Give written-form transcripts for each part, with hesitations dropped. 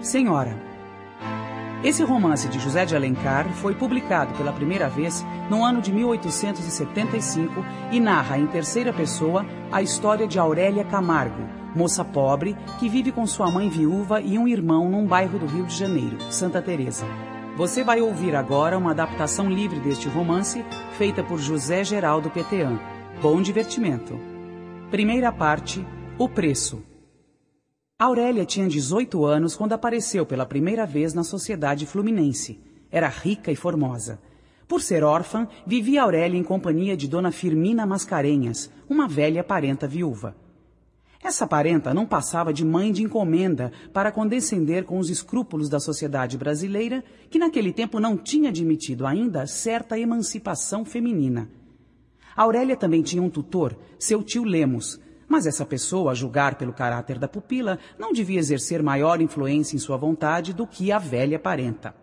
Senhora. Esse romance de José de Alencar foi publicado pela primeira vez no ano de 1875 e narra em terceira pessoa a história de Aurélia Camargo, moça pobre que vive com sua mãe viúva e um irmão num bairro do Rio de Janeiro, Santa Teresa. Você vai ouvir agora uma adaptação livre deste romance, feita por José Geraldo Petean. Bom divertimento. Primeira parte, O Preço. Aurélia tinha 18 anos quando apareceu pela primeira vez na sociedade fluminense. Era rica e formosa. Por ser órfã, vivia Aurélia em companhia de Dona Firmina Mascarenhas, uma velha parenta viúva. Essa parenta não passava de mãe de encomenda para condescender com os escrúpulos da sociedade brasileira, que naquele tempo não tinha admitido ainda certa emancipação feminina. Aurélia também tinha um tutor, seu tio Lemos, mas essa pessoa, a julgar pelo caráter da pupila, não devia exercer maior influência em sua vontade do que a velha parenta.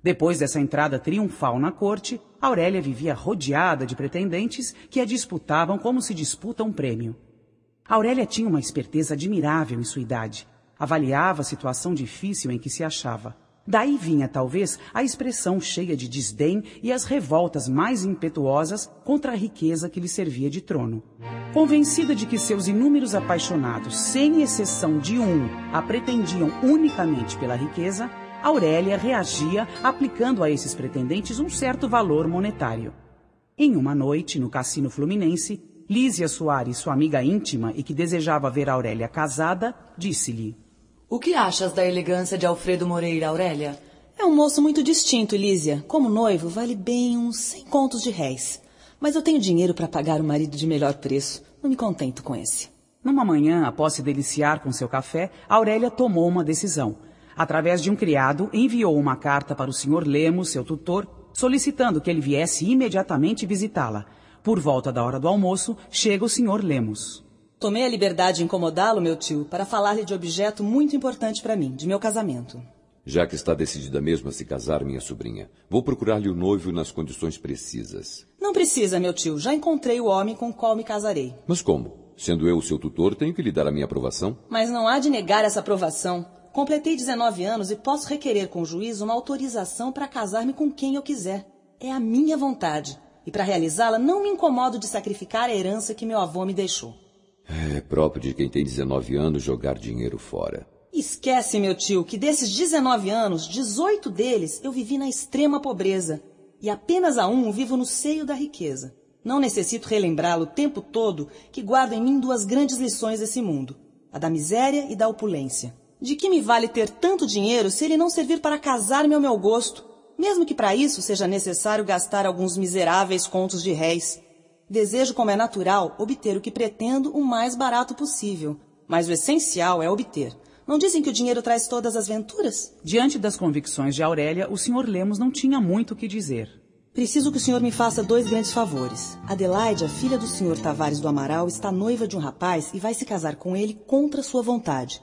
Depois dessa entrada triunfal na corte, Aurélia vivia rodeada de pretendentes que a disputavam como se disputa um prêmio. Aurélia tinha uma esperteza admirável em sua idade. Avaliava a situação difícil em que se achava. Daí vinha, talvez, a expressão cheia de desdém e as revoltas mais impetuosas contra a riqueza que lhe servia de trono. Convencida de que seus inúmeros apaixonados, sem exceção de um, a pretendiam unicamente pela riqueza, Aurélia reagia aplicando a esses pretendentes um certo valor monetário. Em uma noite, no Cassino Fluminense, Lísia Soares, sua amiga íntima e que desejava ver Aurélia casada, disse-lhe: O que achas da elegância de Alfredo Moreira, Aurélia? É um moço muito distinto, Lísia. Como noivo, vale bem uns 100 contos de réis. Mas eu tenho dinheiro para pagar um marido de melhor preço. Não me contento com esse. Numa manhã, após se deliciar com seu café, Aurélia tomou uma decisão. Através de um criado, enviou uma carta para o Sr. Lemos, seu tutor, solicitando que ele viesse imediatamente visitá-la. Por volta da hora do almoço, chega o Sr. Lemos. Tomei a liberdade de incomodá-lo, meu tio, para falar-lhe de objeto muito importante para mim, de meu casamento. Já que está decidida mesmo a se casar, minha sobrinha, vou procurar-lhe o noivo nas condições precisas. Não precisa, meu tio. Já encontrei o homem com o qual me casarei. Mas como? Sendo eu o seu tutor, tenho que lhe dar a minha aprovação? Mas não há de negar essa aprovação. Completei 19 anos e posso requerer com o juiz uma autorização para casar-me com quem eu quiser. É a minha vontade. E para realizá-la, não me incomodo de sacrificar a herança que meu avô me deixou. É próprio de quem tem 19 anos jogar dinheiro fora. Esquece, meu tio, que desses 19 anos, 18 deles eu vivi na extrema pobreza. E apenas a um vivo no seio da riqueza. Não necessito relembrá-lo o tempo todo que guardo em mim duas grandes lições desse mundo. A da miséria e da opulência. De que me vale ter tanto dinheiro se ele não servir para casar-me ao meu gosto? Mesmo que para isso seja necessário gastar alguns miseráveis contos de réis. Desejo, como é natural, obter o que pretendo o mais barato possível. Mas o essencial é obter. Não dizem que o dinheiro traz todas as venturas? Diante das convicções de Aurélia, o Sr. Lemos não tinha muito o que dizer. Preciso que o senhor me faça 2 grandes favores. Adelaide, a filha do senhor Tavares do Amaral, está noiva de um rapaz e vai se casar com ele contra sua vontade.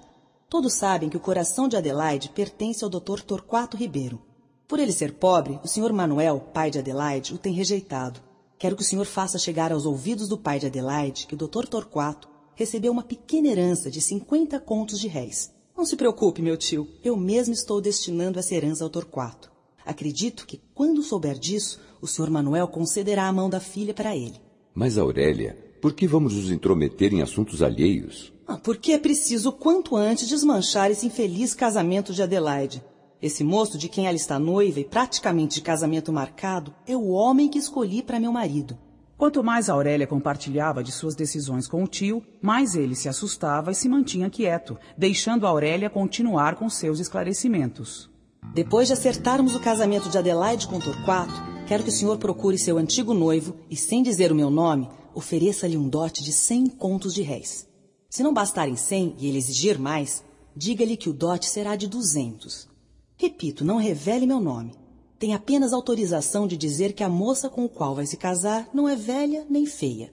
Todos sabem que o coração de Adelaide pertence ao Dr. Torquato Ribeiro. Por ele ser pobre, o senhor Manuel, pai de Adelaide, o tem rejeitado. Quero que o senhor faça chegar aos ouvidos do pai de Adelaide que o Dr. Torquato recebeu uma pequena herança de 50 contos de réis. Não se preocupe, meu tio. Eu mesmo estou destinando essa herança ao Torquato. Acredito que, quando souber disso, o senhor Manuel concederá a mão da filha para ele. Mas, Aurélia, por que vamos nos intrometer em assuntos alheios? Porque é preciso, quanto antes, desmanchar esse infeliz casamento de Adelaide. Esse moço de quem ela está noiva e praticamente de casamento marcado é o homem que escolhi para meu marido. Quanto mais Aurélia compartilhava de suas decisões com o tio, mais ele se assustava e se mantinha quieto, deixando Aurélia continuar com seus esclarecimentos. Depois de acertarmos o casamento de Adelaide com Torquato, quero que o senhor procure seu antigo noivo e, sem dizer o meu nome, ofereça-lhe um dote de 100 contos de réis. Se não bastarem 100 e ele exigir mais, diga-lhe que o dote será de 200. Repito, não revele meu nome. Tem apenas autorização de dizer que a moça com o qual vai se casar não é velha nem feia.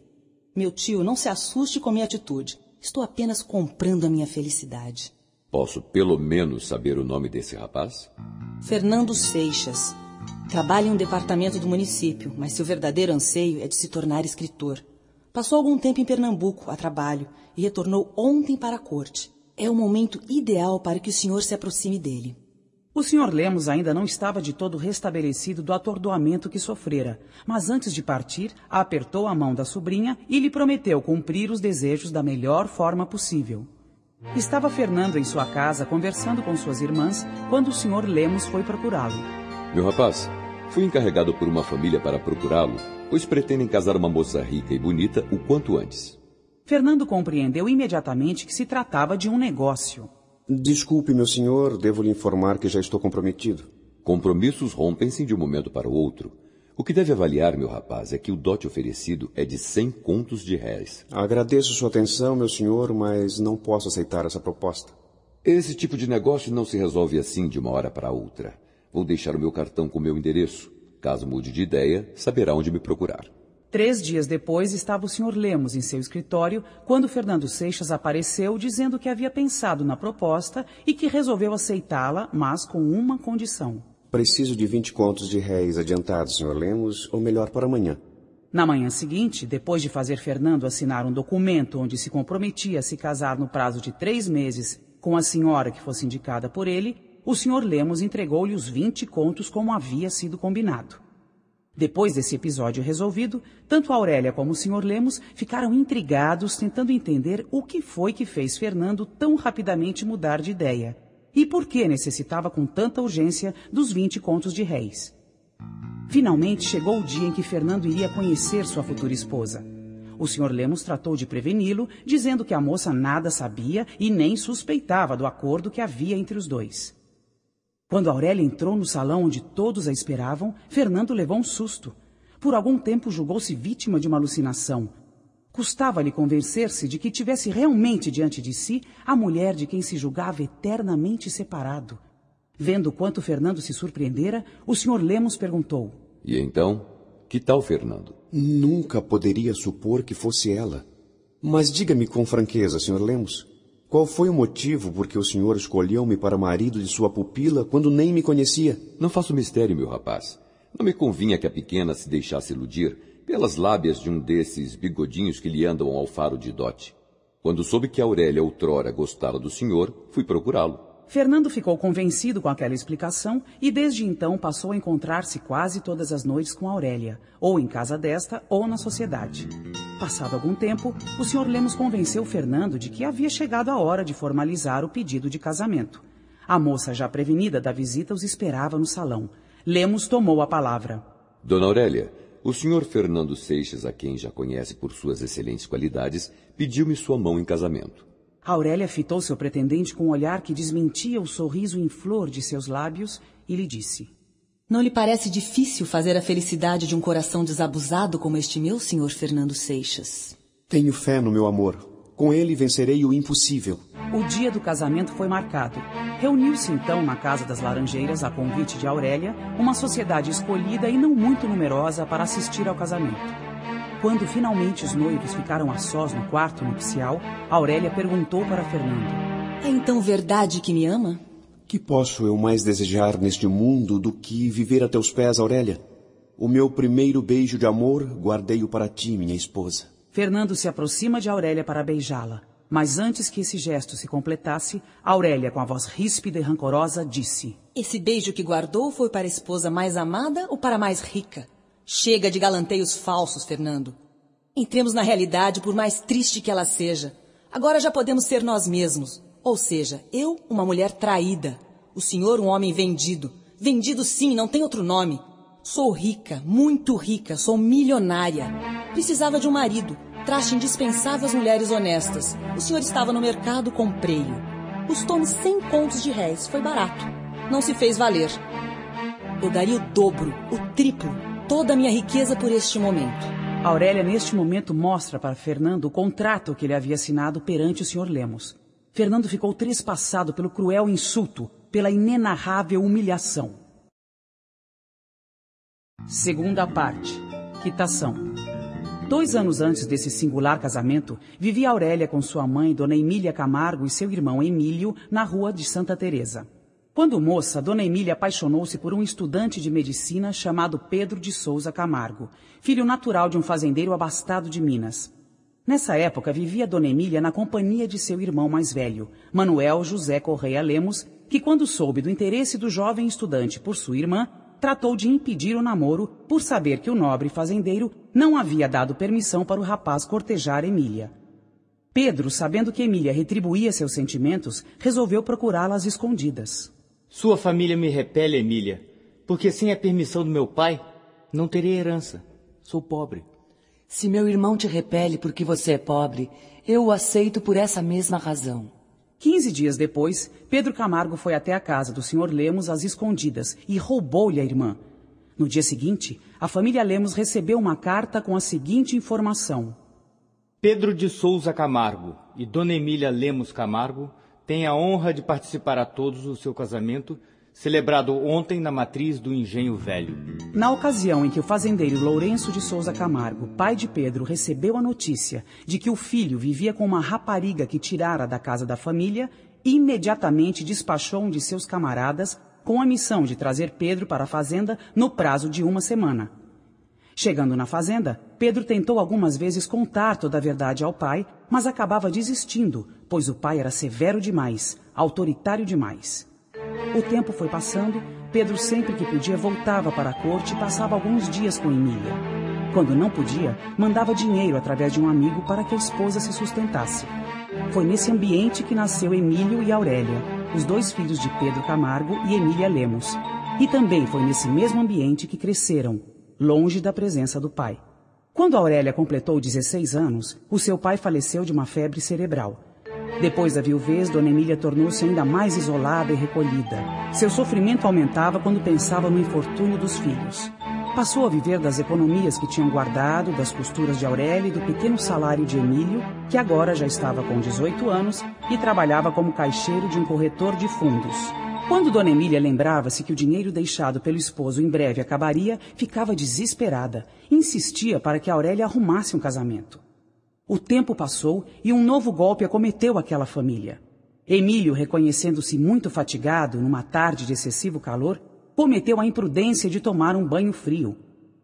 Meu tio, não se assuste com minha atitude. Estou apenas comprando a minha felicidade. Posso pelo menos saber o nome desse rapaz? Fernando Seixas. Trabalha em um departamento do município, mas seu verdadeiro anseio é de se tornar escritor. Passou algum tempo em Pernambuco, a trabalho, e retornou ontem para a corte. É o momento ideal para que o senhor se aproxime dele. O Sr. Lemos ainda não estava de todo restabelecido do atordoamento que sofrera, mas antes de partir, apertou a mão da sobrinha e lhe prometeu cumprir os desejos da melhor forma possível. Estava Fernando em sua casa conversando com suas irmãs quando o Sr. Lemos foi procurá-lo. Meu rapaz, fui encarregado por uma família para procurá-lo, pois pretendem casar uma moça rica e bonita o quanto antes. Fernando compreendeu imediatamente que se tratava de um negócio. Desculpe, meu senhor, devo lhe informar que já estou comprometido. Compromissos rompem-se de um momento para o outro. O que deve avaliar, meu rapaz, é que o dote oferecido é de 100 contos de réis. Agradeço sua atenção, meu senhor, mas não posso aceitar essa proposta. Esse tipo de negócio não se resolve assim de uma hora para outra. Vou deixar o meu cartão com meu endereço. Caso mude de ideia, saberá onde me procurar. 3 dias depois, estava o Sr. Lemos em seu escritório, quando Fernando Seixas apareceu dizendo que havia pensado na proposta e que resolveu aceitá-la, mas com uma condição. Preciso de 20 contos de réis adiantados, Sr. Lemos, ou melhor, para amanhã. Na manhã seguinte, depois de fazer Fernando assinar um documento onde se comprometia a se casar no prazo de 3 meses com a senhora que fosse indicada por ele, o Sr. Lemos entregou-lhe os 20 contos como havia sido combinado. Depois desse episódio resolvido, tanto Aurélia como o Sr. Lemos ficaram intrigados tentando entender o que foi que fez Fernando tão rapidamente mudar de ideia e por que necessitava com tanta urgência dos 20 contos de réis. Finalmente chegou o dia em que Fernando iria conhecer sua futura esposa. O Sr. Lemos tratou de preveni-lo, dizendo que a moça nada sabia e nem suspeitava do acordo que havia entre os dois. Quando Aurélia entrou no salão onde todos a esperavam, Fernando levou um susto. Por algum tempo julgou-se vítima de uma alucinação. Custava-lhe convencer-se de que tivesse realmente diante de si a mulher de quem se julgava eternamente separado. Vendo quanto Fernando se surpreendera, o Sr. Lemos perguntou: E então, que tal, Fernando? Nunca poderia supor que fosse ela. Mas diga-me com franqueza, Sr. Lemos, qual foi o motivo por que o senhor escolheu-me para marido de sua pupila quando nem me conhecia? Não faço mistério, meu rapaz. Não me convinha que a pequena se deixasse iludir pelas lábias de um desses bigodinhos que lhe andam ao faro de dote. Quando soube que Aurélia outrora gostara do senhor, fui procurá-lo. Fernando ficou convencido com aquela explicação e desde então passou a encontrar-se quase todas as noites com Aurélia, ou em casa desta ou na sociedade. Passado algum tempo, o Sr. Lemos convenceu Fernando de que havia chegado a hora de formalizar o pedido de casamento. A moça, já prevenida da visita, os esperava no salão. Lemos tomou a palavra. Dona Aurélia, o Sr. Fernando Seixas, a quem já conhece por suas excelentes qualidades, pediu-me sua mão em casamento. Aurélia fitou seu pretendente com um olhar que desmentia o sorriso em flor de seus lábios e lhe disse: Não lhe parece difícil fazer a felicidade de um coração desabusado como este meu, Sr. Fernando Seixas? Tenho fé no meu amor. Com ele vencerei o impossível. O dia do casamento foi marcado. Reuniu-se então na Casa das Laranjeiras, a convite de Aurélia, uma sociedade escolhida e não muito numerosa para assistir ao casamento. Quando finalmente os noivos ficaram a sós no quarto nupcial, Aurélia perguntou para Fernando: É então verdade que me ama? Que posso eu mais desejar neste mundo do que viver a teus pés, Aurélia? O meu primeiro beijo de amor guardei-o para ti, minha esposa. Fernando se aproxima de Aurélia para beijá-la, mas antes que esse gesto se completasse, Aurélia, com a voz ríspida e rancorosa, disse: Esse beijo que guardou foi para a esposa mais amada ou para a mais rica? Chega de galanteios falsos, Fernando. Entremos na realidade, por mais triste que ela seja. Agora já podemos ser nós mesmos. Ou seja, eu, uma mulher traída. O senhor, um homem vendido. Vendido sim, não tem outro nome. Sou rica, muito rica, sou milionária. Precisava de um marido. Traste indispensável as mulheres honestas. O senhor estava no mercado, comprei-o. Custou-me 100 contos de réis, foi barato. Não se fez valer. Eu daria o dobro, o triplo, toda a minha riqueza por este momento. Aurélia, neste momento, mostra para Fernando o contrato que ele havia assinado perante o Sr. Lemos. Fernando ficou trespassado pelo cruel insulto, pela inenarrável humilhação. Segunda parte. Quitação. 2 anos antes desse singular casamento, vivia Aurélia com sua mãe, Dona Emília Camargo, e seu irmão Emílio, na rua de Santa Teresa. Quando moça, Dona Emília apaixonou-se por um estudante de medicina chamado Pedro de Souza Camargo, filho natural de um fazendeiro abastado de Minas. Nessa época, vivia Dona Emília na companhia de seu irmão mais velho, Manuel José Correia Lemos, que quando soube do interesse do jovem estudante por sua irmã, tratou de impedir o namoro por saber que o nobre fazendeiro não havia dado permissão para o rapaz cortejar Emília. Pedro, sabendo que Emília retribuía seus sentimentos, resolveu procurá-la às escondidas. Sua família me repele, Emília, porque sem a permissão do meu pai, não terei herança. Sou pobre. Se meu irmão te repele porque você é pobre, eu o aceito por essa mesma razão. 15 dias depois, Pedro Camargo foi até a casa do Sr. Lemos às escondidas e roubou-lhe a irmã. No dia seguinte, a família Lemos recebeu uma carta com a seguinte informação. Pedro de Souza Camargo e Dona Emília Lemos Camargo têm a honra de participar a todos do seu casamento, celebrado ontem na matriz do Engenho Velho. Na ocasião em que o fazendeiro Lourenço de Souza Camargo, pai de Pedro, recebeu a notícia de que o filho vivia com uma rapariga que tirara da casa da família, imediatamente despachou um de seus camaradas com a missão de trazer Pedro para a fazenda no prazo de 1 semana. Chegando na fazenda, Pedro tentou algumas vezes contar toda a verdade ao pai, mas acabava desistindo, pois o pai era severo demais, autoritário demais. O tempo foi passando, Pedro sempre que podia voltava para a corte e passava alguns dias com Emília. Quando não podia, mandava dinheiro através de um amigo para que a esposa se sustentasse. Foi nesse ambiente que nasceu Emílio e Aurélia, os 2 filhos de Pedro Camargo e Emília Lemos. E também foi nesse mesmo ambiente que cresceram, longe da presença do pai. Quando Aurélia completou 16 anos, o seu pai faleceu de uma febre cerebral. Depois da viuvez, Dona Emília tornou-se ainda mais isolada e recolhida. Seu sofrimento aumentava quando pensava no infortúnio dos filhos. Passou a viver das economias que tinham guardado, das costuras de Aurélia e do pequeno salário de Emílio, que agora já estava com 18 anos e trabalhava como caixeiro de um corretor de fundos. Quando Dona Emília lembrava-se que o dinheiro deixado pelo esposo em breve acabaria, ficava desesperada. Insistia para que Aurélia arrumasse um casamento. O tempo passou e um novo golpe acometeu aquela família. Emílio, reconhecendo-se muito fatigado numa tarde de excessivo calor, cometeu a imprudência de tomar um banho frio.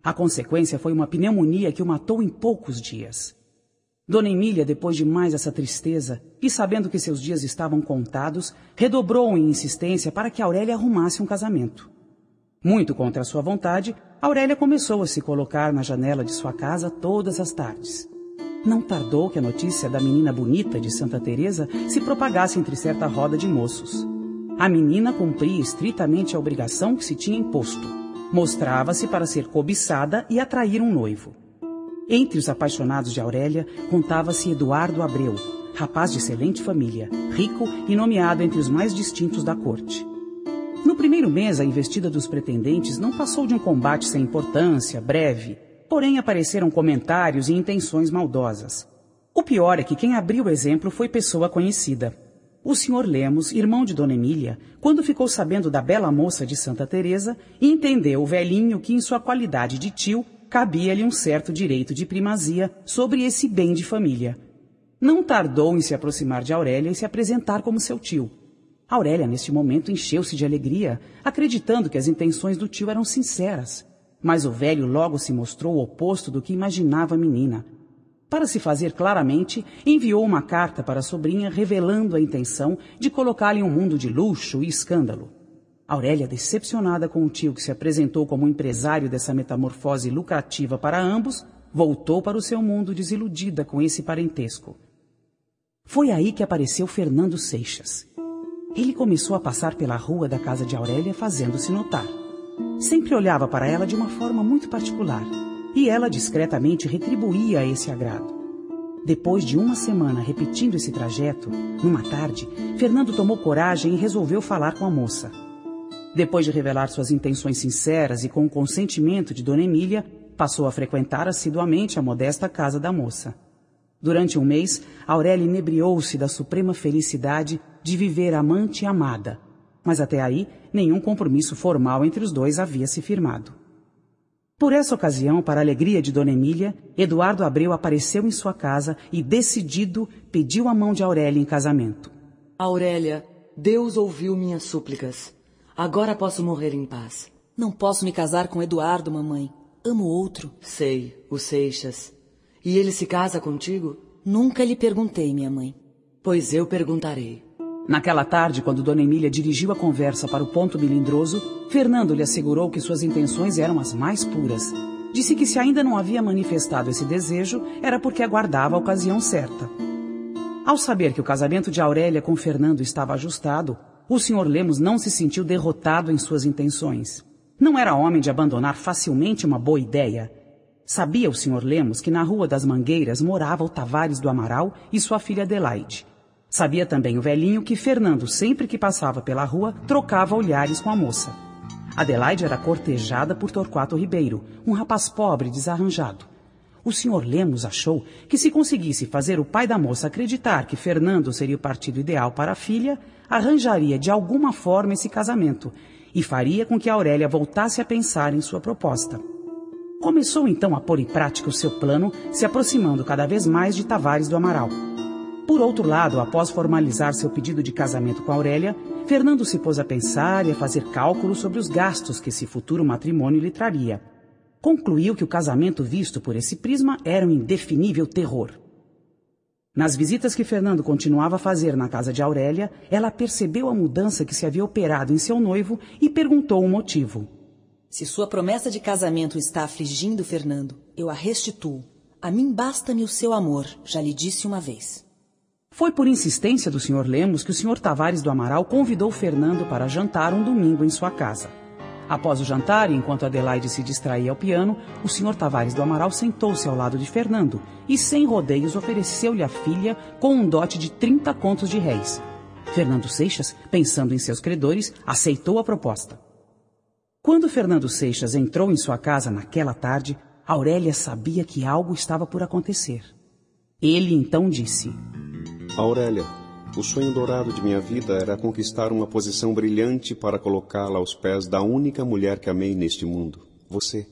A consequência foi uma pneumonia que o matou em poucos dias. Dona Emília, depois de mais essa tristeza, e sabendo que seus dias estavam contados, redobrou em insistência para que Aurélia arrumasse um casamento. Muito contra sua vontade, Aurélia começou a se colocar na janela de sua casa todas as tardes. Não tardou que a notícia da menina bonita de Santa Teresa se propagasse entre certa roda de moços. A menina cumpria estritamente a obrigação que se tinha imposto. Mostrava-se para ser cobiçada e atrair um noivo. Entre os apaixonados de Aurélia, contava-se Eduardo Abreu, rapaz de excelente família, rico e nomeado entre os mais distintos da corte. No primeiro mês, a investida dos pretendentes não passou de um combate sem importância, breve. Porém, apareceram comentários e intenções maldosas. O pior é que quem abriu o exemplo foi pessoa conhecida. O Sr. Lemos, irmão de Dona Emília, quando ficou sabendo da bela moça de Santa Teresa, entendeu o velhinho que, em sua qualidade de tio, cabia-lhe um certo direito de primazia sobre esse bem de família. Não tardou em se aproximar de Aurélia e se apresentar como seu tio. Aurélia, neste momento, encheu-se de alegria, acreditando que as intenções do tio eram sinceras. Mas o velho logo se mostrou o oposto do que imaginava a menina. Para se fazer claramente, enviou uma carta para a sobrinha revelando a intenção de colocá-la em um mundo de luxo e escândalo. Aurélia, decepcionada com o tio que se apresentou como empresário dessa metamorfose lucrativa para ambos, voltou para o seu mundo desiludida com esse parentesco. Foi aí que apareceu Fernando Seixas. Ele começou a passar pela rua da casa de Aurélia fazendo-se notar. Sempre olhava para ela de uma forma muito particular, e ela discretamente retribuía esse agrado. Depois de 1 semana repetindo esse trajeto, numa tarde, Fernando tomou coragem e resolveu falar com a moça. Depois de revelar suas intenções sinceras e com o consentimento de Dona Emília, passou a frequentar assiduamente a modesta casa da moça. Durante 1 mês, Aurélia inebriou-se da suprema felicidade de viver amante e amada, mas até aí nenhum compromisso formal entre os dois havia se firmado. Por essa ocasião, para a alegria de Dona Emília, Eduardo Abreu apareceu em sua casa e, decidido, pediu a mão de Aurélia em casamento. Aurélia, Deus ouviu minhas súplicas. Agora posso morrer em paz. Não posso me casar com Eduardo, mamãe. Amo outro. Sei, o Seixas. E ele se casa contigo? Nunca lhe perguntei, minha mãe. Pois eu perguntarei. Naquela tarde, quando Dona Emília dirigiu a conversa para o ponto melindroso, Fernando lhe assegurou que suas intenções eram as mais puras. Disse que se ainda não havia manifestado esse desejo, era porque aguardava a ocasião certa. Ao saber que o casamento de Aurélia com Fernando estava ajustado, o Sr. Lemos não se sentiu derrotado em suas intenções. Não era homem de abandonar facilmente uma boa ideia. Sabia o Sr. Lemos que na Rua das Mangueiras morava o Tavares do Amaral e sua filha Adelaide. Sabia também o velhinho que Fernando, sempre que passava pela rua, trocava olhares com a moça. Adelaide era cortejada por Torquato Ribeiro, um rapaz pobre e desarranjado. O Sr. Lemos achou que se conseguisse fazer o pai da moça acreditar que Fernando seria o partido ideal para a filha, arranjaria de alguma forma esse casamento e faria com que Aurélia voltasse a pensar em sua proposta. Começou então a pôr em prática o seu plano, se aproximando cada vez mais de Tavares do Amaral. Por outro lado, após formalizar seu pedido de casamento com Aurélia, Fernando se pôs a pensar e a fazer cálculos sobre os gastos que esse futuro matrimônio lhe traria. Concluiu que o casamento visto por esse prisma era um indefinível terror. Nas visitas que Fernando continuava a fazer na casa de Aurélia, ela percebeu a mudança que se havia operado em seu noivo e perguntou o motivo. Se sua promessa de casamento está afligindo Fernando, eu a restituo. A mim basta-me o seu amor, já lhe disse uma vez. Foi por insistência do Sr. Lemos que o Sr. Tavares do Amaral convidou Fernando para jantar um domingo em sua casa. Após o jantar, enquanto Adelaide se distraía ao piano, o Sr. Tavares do Amaral sentou-se ao lado de Fernando e, sem rodeios, ofereceu-lhe a filha com um dote de 30 contos de réis. Fernando Seixas, pensando em seus credores, aceitou a proposta. Quando Fernando Seixas entrou em sua casa naquela tarde, Aurélia sabia que algo estava por acontecer. Ele então disse: Aurélia, o sonho dourado de minha vida era conquistar uma posição brilhante para colocá-la aos pés da única mulher que amei neste mundo, você.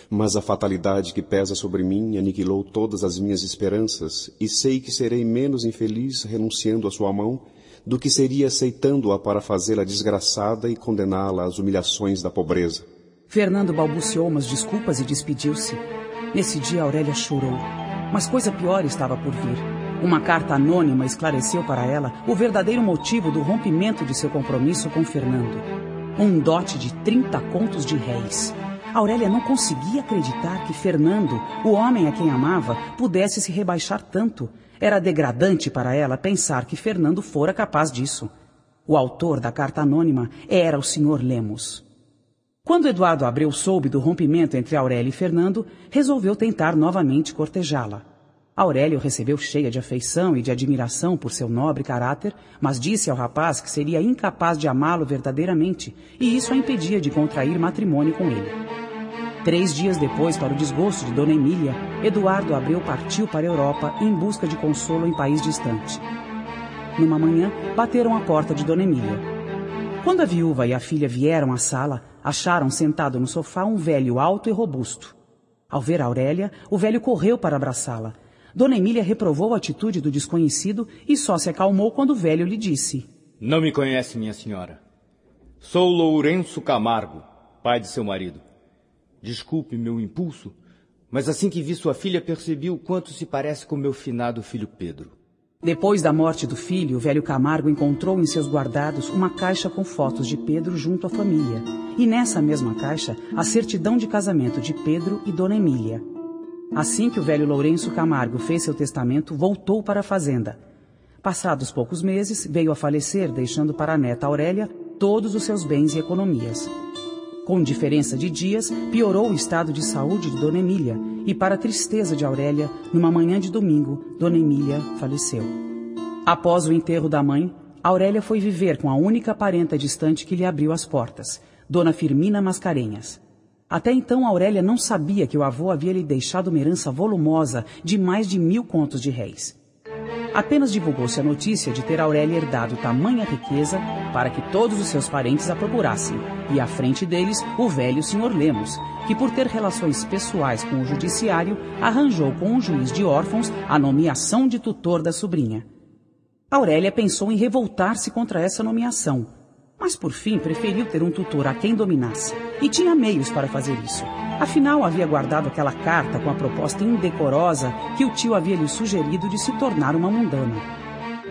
Mas a fatalidade que pesa sobre mim aniquilou todas as minhas esperanças e sei que serei menos infeliz renunciando à sua mão do que seria aceitando-a para fazê-la desgraçada e condená-la às humilhações da pobreza. Fernando balbuciou umas desculpas e despediu-se. Nesse dia Aurélia chorou, mas coisa pior estava por vir. Uma carta anônima esclareceu para ela o verdadeiro motivo do rompimento de seu compromisso com Fernando. Um dote de 30 contos de réis. Aurélia não conseguia acreditar que Fernando, o homem a quem amava, pudesse se rebaixar tanto. Era degradante para ela pensar que Fernando fora capaz disso. O autor da carta anônima era o Sr. Lemos. Quando Eduardo Abreu soube do rompimento entre Aurélia e Fernando, resolveu tentar novamente cortejá-la. Aurélia o recebeu cheia de afeição e de admiração por seu nobre caráter, mas disse ao rapaz que seria incapaz de amá-lo verdadeiramente, e isso a impedia de contrair matrimônio com ele. 3 dias depois, para o desgosto de Dona Emília, Eduardo Abreu partiu para a Europa em busca de consolo em país distante. Numa manhã, bateram à porta de Dona Emília. Quando a viúva e a filha vieram à sala, acharam sentado no sofá um velho alto e robusto. Ao ver Aurélia, o velho correu para abraçá-la. Dona Emília reprovou a atitude do desconhecido e só se acalmou quando o velho lhe disse: Não me conhece, minha senhora. Sou Lourenço Camargo, pai de seu marido. Desculpe meu impulso, mas assim que vi sua filha percebi o quanto se parece com meu finado filho Pedro. Depois da morte do filho, o velho Camargo encontrou em seus guardados uma caixa com fotos de Pedro junto à família, e nessa mesma caixa a certidão de casamento de Pedro e Dona Emília. Assim que o velho Lourenço Camargo fez seu testamento, voltou para a fazenda. Passados poucos meses, veio a falecer, deixando para a neta Aurélia todos os seus bens e economias. Com diferença de dias, piorou o estado de saúde de Dona Emília, e para a tristeza de Aurélia, numa manhã de domingo, Dona Emília faleceu. Após o enterro da mãe, Aurélia foi viver com a única parenta distante que lhe abriu as portas, Dona Firmina Mascarenhas. Até então, Aurélia não sabia que o avô havia lhe deixado uma herança volumosa de mais de 1000 contos de réis. Apenas divulgou-se a notícia de ter Aurélia herdado tamanha riqueza para que todos os seus parentes a procurassem, e à frente deles o velho Sr. Lemos, que por ter relações pessoais com o judiciário, arranjou com um juiz de órfãos a nomeação de tutor da sobrinha. Aurélia pensou em revoltar-se contra essa nomeação, Mas, por fim, preferiu ter um tutor a quem dominasse. E tinha meios para fazer isso. Afinal, havia guardado aquela carta com a proposta indecorosa que o tio havia lhe sugerido de se tornar uma mundana.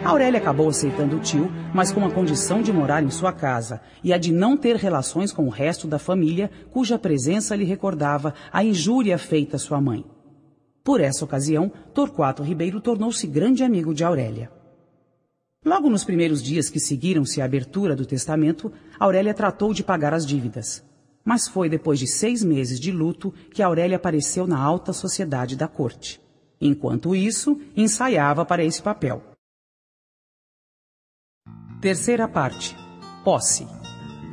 Aurélia acabou aceitando o tio, mas com a condição de morar em sua casa e a de não ter relações com o resto da família, cuja presença lhe recordava a injúria feita à sua mãe. Por essa ocasião, Torquato Ribeiro tornou-se grande amigo de Aurélia. Logo nos primeiros dias que seguiram-se à abertura do testamento, Aurélia tratou de pagar as dívidas. Mas foi depois de 6 meses de luto que Aurélia apareceu na alta sociedade da corte. Enquanto isso, ensaiava para esse papel. Terceira parte. Posse.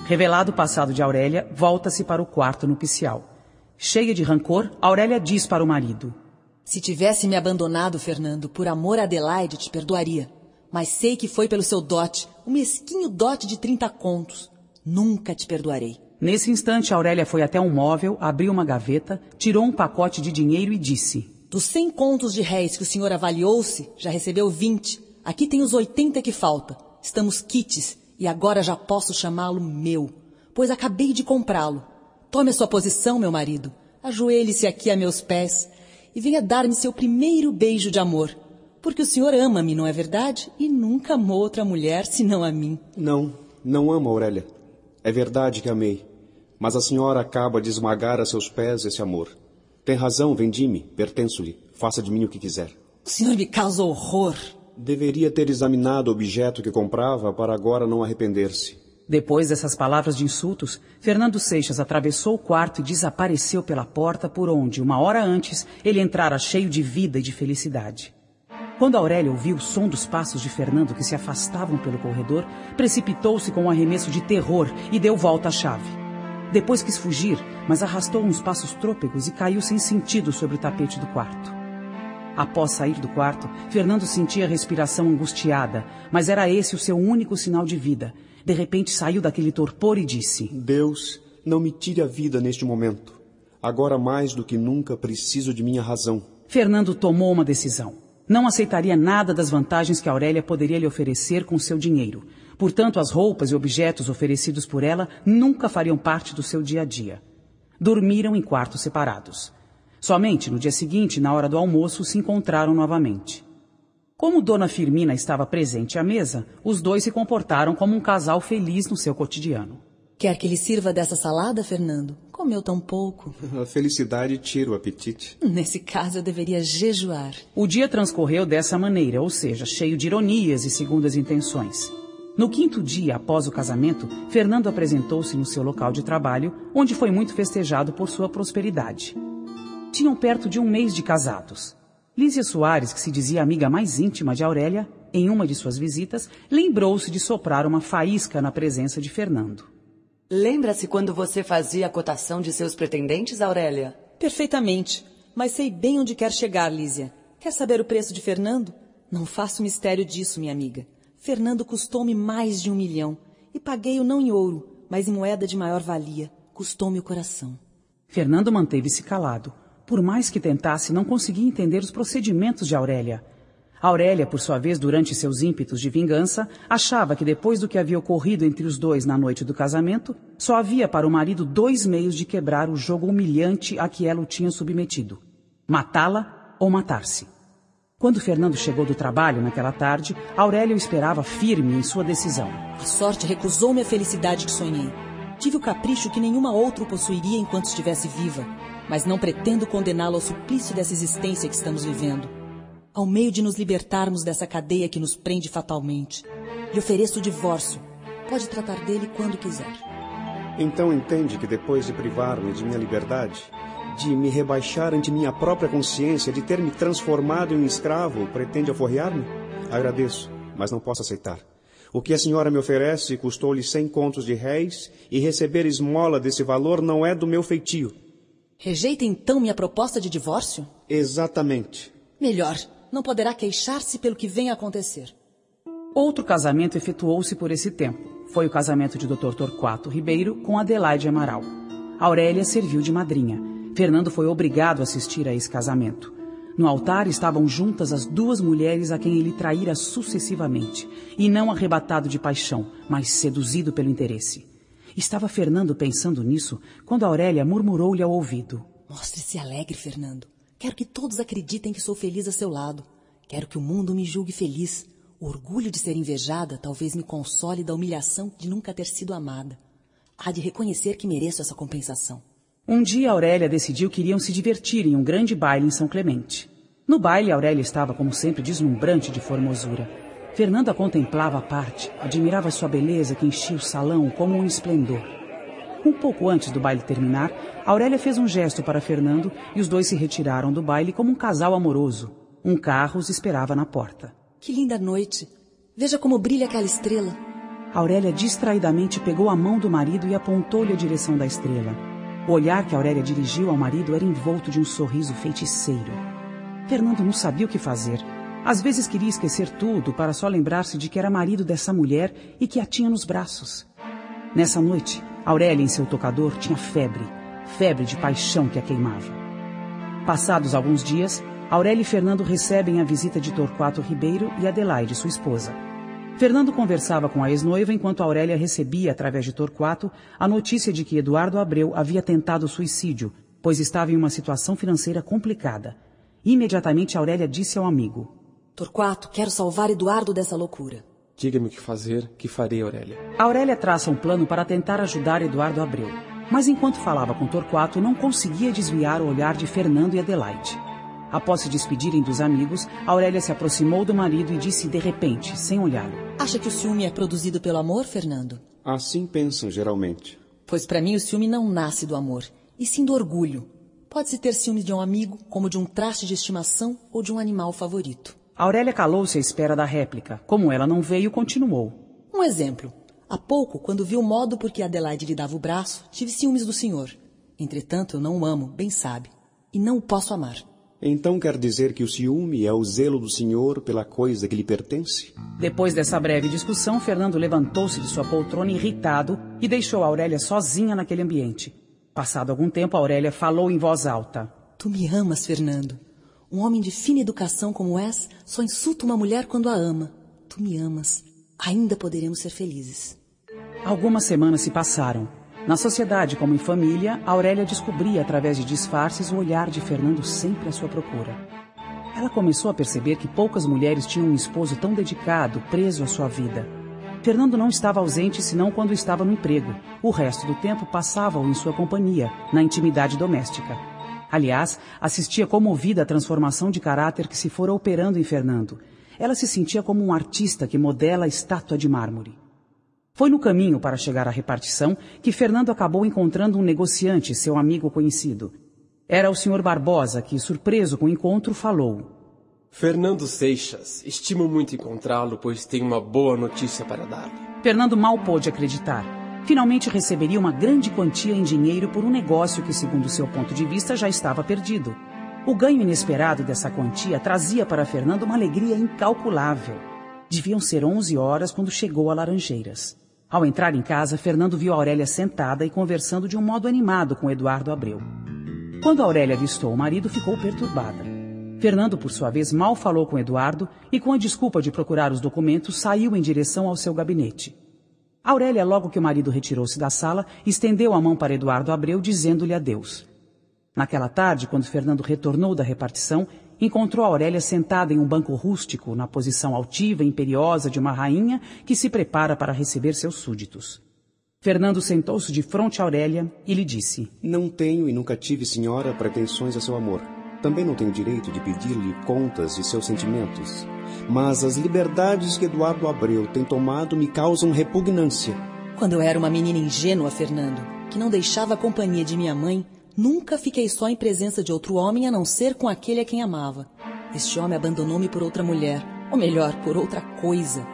Revelado o passado de Aurélia, volta-se para o quarto nupcial. Cheia de rancor, Aurélia diz para o marido: Se tivesse me abandonado, Fernando, por amor a Adelaide, te perdoaria. Mas sei que foi pelo seu dote, o mesquinho dote de 30 contos. Nunca te perdoarei. Nesse instante, Aurélia foi até um móvel, abriu uma gaveta, tirou um pacote de dinheiro e disse: Dos 100 contos de réis que o senhor avaliou-se, já recebeu 20. Aqui tem os 80 que falta. Estamos quites e agora já posso chamá-lo meu, pois acabei de comprá-lo. Tome a sua posição, meu marido. Ajoelhe-se aqui a meus pés e venha dar-me seu primeiro beijo de amor. Porque o senhor ama-me, não é verdade? E nunca amou outra mulher senão a mim. Não amo, Aurélia. É verdade que amei. Mas a senhora acaba de esmagar a seus pés esse amor. Tem razão, vendi-me, pertenço-lhe. Faça de mim o que quiser. O senhor me causa horror. Deveria ter examinado o objeto que comprava para agora não arrepender-se. Depois dessas palavras de insultos, Fernando Seixas atravessou o quarto e desapareceu pela porta por onde, uma hora antes, ele entrara cheio de vida e de felicidade. Quando Aurélia ouviu o som dos passos de Fernando que se afastavam pelo corredor, precipitou-se com um arremesso de terror e deu volta à chave. Depois quis fugir, mas arrastou uns passos trôpegos e caiu sem sentido sobre o tapete do quarto. Após sair do quarto, Fernando sentia a respiração angustiada, mas era esse o seu único sinal de vida. De repente saiu daquele torpor e disse: Deus, não me tire a vida neste momento. Agora mais do que nunca preciso de minha razão. Fernando tomou uma decisão. Não aceitaria nada das vantagens que Aurélia poderia lhe oferecer com seu dinheiro. Portanto, as roupas e objetos oferecidos por ela nunca fariam parte do seu dia a dia. Dormiram em quartos separados. Somente no dia seguinte, na hora do almoço, se encontraram novamente. Como Dona Firmina estava presente à mesa, os dois se comportaram como um casal feliz no seu cotidiano. Quer que lhe sirva dessa salada, Fernando? Comeu tão pouco. A felicidade tira o apetite. Nesse caso, eu deveria jejuar. O dia transcorreu dessa maneira, ou seja, cheio de ironias e segundas intenções. No 5º dia após o casamento, Fernando apresentou-se no seu local de trabalho, onde foi muito festejado por sua prosperidade. Tinham perto de 1 mês de casados. Lísia Soares, que se dizia amiga mais íntima de Aurélia, em uma de suas visitas, lembrou-se de soprar uma faísca na presença de Fernando. Lembra-se quando você fazia a cotação de seus pretendentes, Aurélia? Perfeitamente. Mas sei bem onde quer chegar, Lísia. Quer saber o preço de Fernando? Não faço mistério disso, minha amiga. Fernando custou-me mais de 1 milhão. E paguei-o não em ouro, mas em moeda de maior valia. Custou-me o coração. Fernando manteve-se calado. Por mais que tentasse, não conseguia entender os procedimentos de Aurélia. Aurélia, por sua vez, durante seus ímpetos de vingança, achava que depois do que havia ocorrido entre os dois na noite do casamento, só havia para o marido 2 meios de quebrar o jogo humilhante a que ela o tinha submetido: matá-la ou matar-se. Quando Fernando chegou do trabalho naquela tarde, Aurélia o esperava firme em sua decisão. A sorte recusou-me a felicidade que sonhei. Tive o capricho que nenhuma outra o possuiria enquanto estivesse viva, mas não pretendo condená-lo ao suplício dessa existência que estamos vivendo. Ao meio de nos libertarmos dessa cadeia que nos prende fatalmente. Lhe ofereço o divórcio. Pode tratar dele quando quiser. Então entende que depois de privar-me de minha liberdade, de me rebaixar ante minha própria consciência, de ter me transformado em um escravo, pretende aforrear-me? Agradeço, mas não posso aceitar. O que a senhora me oferece custou-lhe 100 contos de réis e receber esmola desse valor não é do meu feitio. Rejeita então minha proposta de divórcio? Exatamente. Melhor. Não poderá queixar-se pelo que vem a acontecer. Outro casamento efetuou-se por esse tempo. Foi o casamento de Dr. Torquato Ribeiro com Adelaide Amaral. Aurélia serviu de madrinha. Fernando foi obrigado a assistir a esse casamento. No altar estavam juntas as duas mulheres a quem ele traíra sucessivamente, e não arrebatado de paixão, mas seduzido pelo interesse. Estava Fernando pensando nisso, quando Aurélia murmurou-lhe ao ouvido. Mostre-se alegre, Fernando. Quero que todos acreditem que sou feliz a seu lado. Quero que o mundo me julgue feliz. O orgulho de ser invejada talvez me console da humilhação de nunca ter sido amada. Há de reconhecer que mereço essa compensação. Um dia Aurélia decidiu que iriam se divertir em um grande baile em São Clemente. No baile, Aurélia estava, como sempre, deslumbrante de formosura. Fernando a contemplava à parte, admirava sua beleza que enchia o salão como um esplendor. Um pouco antes do baile terminar, Aurélia fez um gesto para Fernando e os dois se retiraram do baile como um casal amoroso. Um carro os esperava na porta. Que linda noite! Veja como brilha aquela estrela. Aurélia distraidamente pegou a mão do marido e apontou-lhe a direção da estrela. O olhar que Aurélia dirigiu ao marido era envolto de um sorriso feiticeiro. Fernando não sabia o que fazer. Às vezes queria esquecer tudo para só lembrar-se de que era marido dessa mulher e que a tinha nos braços. Nessa noite, Aurélia em seu tocador tinha febre de paixão que a queimava. Passados alguns dias, Aurélia e Fernando recebem a visita de Torquato Ribeiro e Adelaide, sua esposa. Fernando conversava com a ex-noiva enquanto Aurélia recebia, através de Torquato, a notícia de que Eduardo Abreu havia tentado suicídio, pois estava em uma situação financeira complicada. Imediatamente Aurélia disse ao amigo: Torquato, quero salvar Eduardo dessa loucura. Diga-me o que fazer, que farei, Aurélia. Aurélia traça um plano para tentar ajudar Eduardo Abreu, mas enquanto falava com Torquato não conseguia desviar o olhar de Fernando e Adelaide. Após se despedirem dos amigos, Aurélia se aproximou do marido e disse de repente, sem olhá-lo: Acha que o ciúme é produzido pelo amor, Fernando? Assim pensam geralmente. Pois para mim o ciúme não nasce do amor, e sim do orgulho. Pode-se ter ciúme de um amigo, como de um traste de estimação ou de um animal favorito. Aurélia calou-se à espera da réplica. Como ela não veio, continuou. Um exemplo. Há pouco, quando vi o modo por que Adelaide lhe dava o braço, tive ciúmes do senhor. Entretanto, eu não o amo, bem sabe, e não o posso amar. Então quer dizer que o ciúme é o zelo do senhor pela coisa que lhe pertence? Depois dessa breve discussão, Fernando levantou-se de sua poltrona irritado e deixou Aurélia sozinha naquele ambiente. Passado algum tempo, Aurélia falou em voz alta. Tu me amas, Fernando. Um homem de fina educação como és só insulta uma mulher quando a ama. Tu me amas. Ainda poderemos ser felizes. Algumas semanas se passaram. Na sociedade, como em família, Aurélia descobria através de disfarces o olhar de Fernando sempre à sua procura. Ela começou a perceber que poucas mulheres tinham um esposo tão dedicado, preso à sua vida. Fernando não estava ausente senão quando estava no emprego. O resto do tempo passava-o em sua companhia, na intimidade doméstica. Aliás, assistia comovida à transformação de caráter que se fora operando em Fernando. Ela se sentia como um artista que modela a estátua de mármore. Foi no caminho para chegar à repartição que Fernando acabou encontrando um negociante, seu amigo conhecido. Era o Sr. Barbosa que, surpreso com o encontro, falou: Fernando Seixas, estimo muito encontrá-lo, pois tenho uma boa notícia para dar-lhe. Fernando mal pôde acreditar. Finalmente receberia uma grande quantia em dinheiro por um negócio que, segundo seu ponto de vista, já estava perdido. O ganho inesperado dessa quantia trazia para Fernando uma alegria incalculável. Deviam ser 11 horas quando chegou a Laranjeiras. Ao entrar em casa, Fernando viu Aurélia sentada e conversando de um modo animado com Eduardo Abreu. Quando Aurélia avistou o marido, ficou perturbada. Fernando, por sua vez, mal falou com Eduardo e, com a desculpa de procurar os documentos, saiu em direção ao seu gabinete. Aurélia, logo que o marido retirou-se da sala, estendeu a mão para Eduardo Abreu, dizendo-lhe adeus. Naquela tarde, quando Fernando retornou da repartição, encontrou Aurélia sentada em um banco rústico, na posição altiva e imperiosa de uma rainha que se prepara para receber seus súditos. Fernando sentou-se de frente a Aurélia e lhe disse: Não tenho e nunca tive, senhora, pretensões a seu amor. Também não tenho direito de pedir-lhe contas de seus sentimentos. Mas as liberdades que Eduardo Abreu tem tomado me causam repugnância. Quando eu era uma menina ingênua, Fernando, que não deixava a companhia de minha mãe, nunca fiquei só em presença de outro homem a não ser com aquele a quem amava. Este homem abandonou-me por outra mulher, ou melhor, por outra coisa.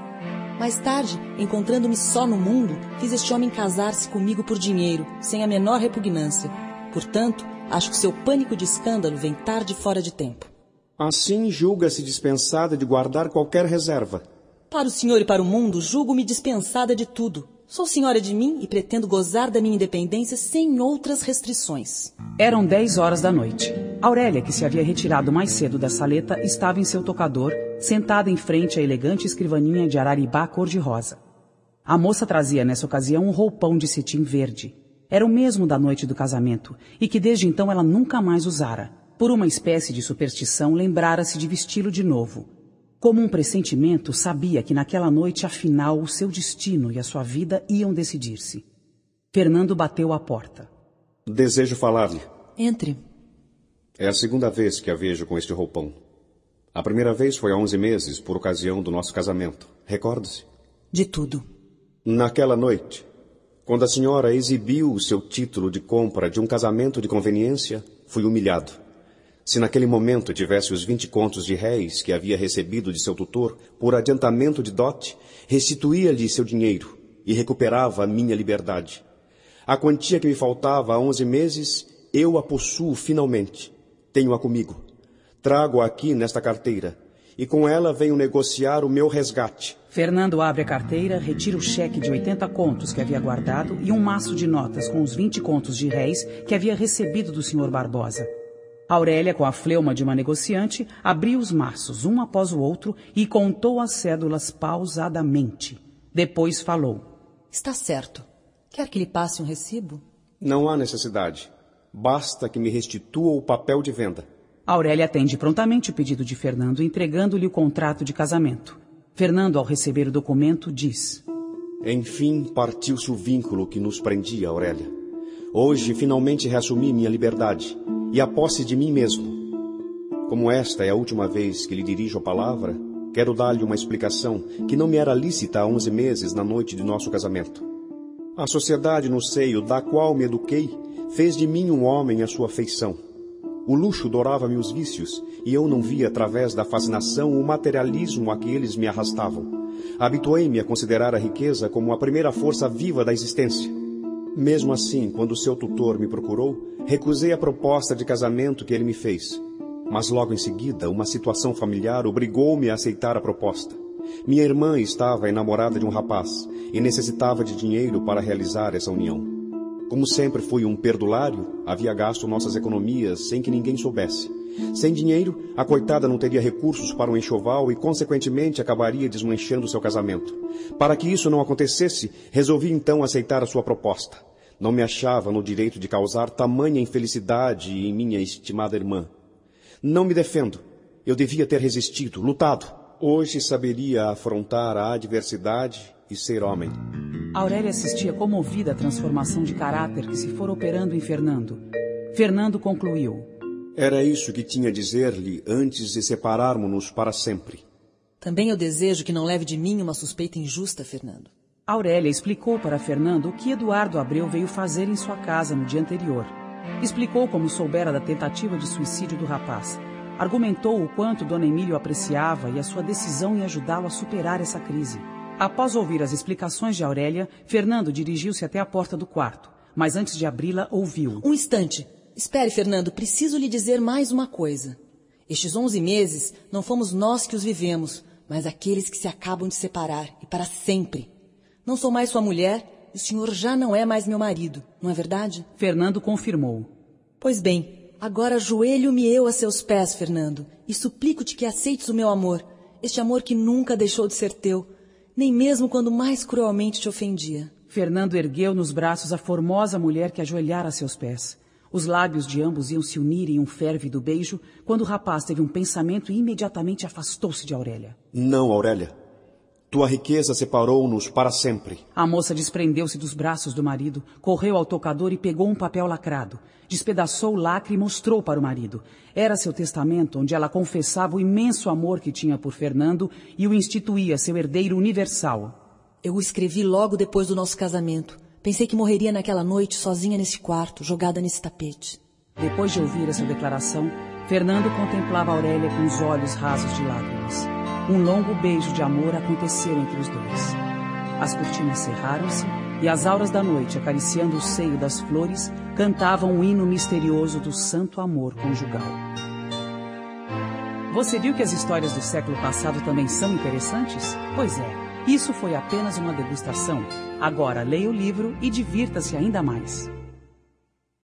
Mais tarde, encontrando-me só no mundo, fiz este homem casar-se comigo por dinheiro, sem a menor repugnância. Portanto, acho que seu pânico de escândalo vem tarde e fora de tempo. Assim julga-se dispensada de guardar qualquer reserva. Para o senhor e para o mundo, julgo-me dispensada de tudo. Sou senhora de mim e pretendo gozar da minha independência sem outras restrições. Eram 10 horas da noite. Aurélia, que se havia retirado mais cedo da saleta, estava em seu tocador, sentada em frente à elegante escrivaninha de araribá cor-de-rosa. A moça trazia, nessa ocasião, um roupão de cetim verde. Era o mesmo da noite do casamento, e que desde então ela nunca mais usara. Por uma espécie de superstição, lembrara-se de vesti-lo de novo. Como um pressentimento, sabia que naquela noite, afinal, o seu destino e a sua vida iam decidir-se. Fernando bateu à porta. Desejo falar-lhe. Entre. É a segunda vez que a vejo com este roupão. A primeira vez foi há 11 meses, por ocasião do nosso casamento. Recorda-se? De tudo. Naquela noite, quando a senhora exibiu o seu título de compra de um casamento de conveniência, fui humilhado. Se naquele momento tivesse os 20 contos de réis que havia recebido de seu tutor por adiantamento de dote, restituía-lhe seu dinheiro e recuperava a minha liberdade. A quantia que me faltava há 11 meses, eu a possuo finalmente. Tenho-a comigo. Trago-a aqui nesta carteira, e com ela venho negociar o meu resgate. Fernando abre a carteira, retira o cheque de 80 contos que havia guardado e um maço de notas com os 20 contos de réis que havia recebido do Sr. Barbosa. Aurélia, com a fleuma de uma negociante, abriu os maços, um após o outro, e contou as cédulas pausadamente. Depois falou. Está certo. Quer que lhe passe um recibo? Não há necessidade. Basta que me restitua o papel de venda. Aurélia atende prontamente o pedido de Fernando, entregando-lhe o contrato de casamento. Fernando, ao receber o documento, diz: Enfim, partiu-se o vínculo que nos prendia, Aurélia. Hoje, finalmente reassumi minha liberdade e a posse de mim mesmo. Como esta é a última vez que lhe dirijo a palavra, quero dar-lhe uma explicação que não me era lícita há 11 meses na noite de nosso casamento. A sociedade no seio da qual me eduquei fez de mim um homem à sua feição. O luxo dourava-me os vícios, e eu não via através da fascinação o materialismo a que eles me arrastavam. Habituei-me a considerar a riqueza como a primeira força viva da existência. Mesmo assim, quando seu tutor me procurou, recusei a proposta de casamento que ele me fez. Mas logo em seguida, uma situação familiar obrigou-me a aceitar a proposta. Minha irmã estava enamorada de um rapaz e necessitava de dinheiro para realizar essa união. Como sempre fui um perdulário, havia gasto nossas economias sem que ninguém soubesse. Sem dinheiro, a coitada não teria recursos para um enxoval e, consequentemente, acabaria desmanchando seu casamento. Para que isso não acontecesse, resolvi então aceitar a sua proposta. Não me achava no direito de causar tamanha infelicidade em minha estimada irmã. Não me defendo. Eu devia ter resistido, lutado. Hoje saberia afrontar a adversidade e ser homem. Aurélia assistia comovida à transformação de caráter que se fora operando em Fernando. Fernando concluiu. Era isso que tinha a dizer-lhe antes de separarmos-nos para sempre. Também eu desejo que não leve de mim uma suspeita injusta, Fernando. Aurélia explicou para Fernando o que Eduardo Abreu veio fazer em sua casa no dia anterior. Explicou como soubera da tentativa de suicídio do rapaz. Argumentou o quanto Dona Emília o apreciava e a sua decisão em ajudá-lo a superar essa crise. Após ouvir as explicações de Aurélia, Fernando dirigiu-se até a porta do quarto, mas antes de abri-la, ouviu. Um instante. Espere, Fernando, preciso lhe dizer mais uma coisa. Estes 11 meses não fomos nós que os vivemos, mas aqueles que se acabam de separar, e para sempre. Não sou mais sua mulher, e o senhor já não é mais meu marido, não é verdade? Fernando confirmou. Pois bem, agora ajoelho-me eu a seus pés, Fernando, e suplico-te que aceites o meu amor, este amor que nunca deixou de ser teu, nem mesmo quando mais cruelmente te ofendia. Fernando ergueu nos braços a formosa mulher que ajoelhara a seus pés. Os lábios de ambos iam se unir em um férvido beijo, quando o rapaz teve um pensamento e imediatamente afastou-se de Aurélia. Não, Aurélia. Tua riqueza separou-nos para sempre. A moça desprendeu-se dos braços do marido, correu ao tocador e pegou um papel lacrado. Despedaçou o lacre e mostrou para o marido. Era seu testamento, onde ela confessava o imenso amor que tinha por Fernando e o instituía seu herdeiro universal. Eu o escrevi logo depois do nosso casamento. Pensei que morreria naquela noite, sozinha nesse quarto, jogada nesse tapete. Depois de ouvir essa declaração, Fernando contemplava Aurélia com os olhos rasos de lágrimas. Um longo beijo de amor aconteceu entre os dois. As cortinas cerraram-se e as auras da noite, acariciando o seio das flores, cantavam um hino misterioso do santo amor conjugal. Você viu que as histórias do século passado também são interessantes? Pois é. Isso foi apenas uma degustação. Agora leia o livro e divirta-se ainda mais.